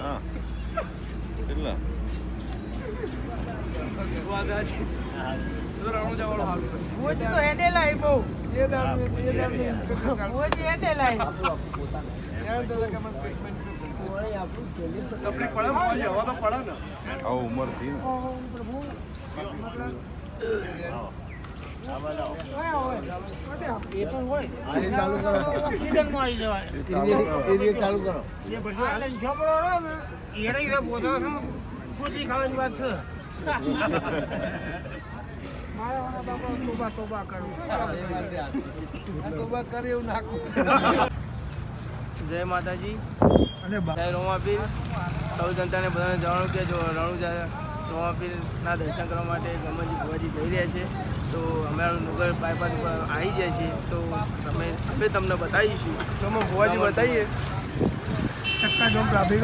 હા કેટલા તો હેડે લાઈ બહુ હેડે લાઈ ઉંમર થી ચાલુ કરો ખાવાની વાત છે તોબા કરું કરે એવું નાખું. જય માતાજી અને જય રોમાપીર. સૌ જનતાને બધાને જણાવું કે જો રણુજા રોમાપીરના દર્શન કરવા માટે ગમનજી ભુવાજી જઈ રહ્યા છે. તો અમે નગર બાયપાસ ઉપર આવી જાય છીએ. તો અમે તમને બતાવીશું. તમે ભુવાજી બતાવીએ ચક્કા જોમ ટ્રાફિક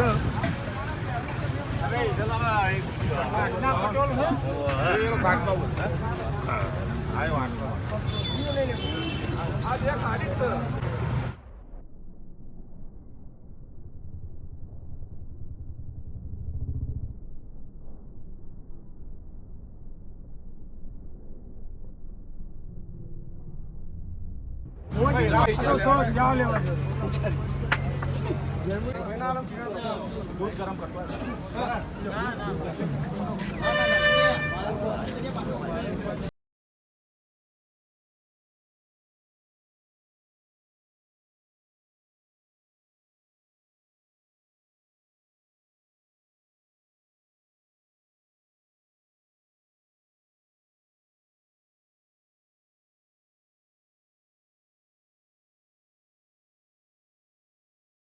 ચા લેવા દૂધ ગરમ કરવા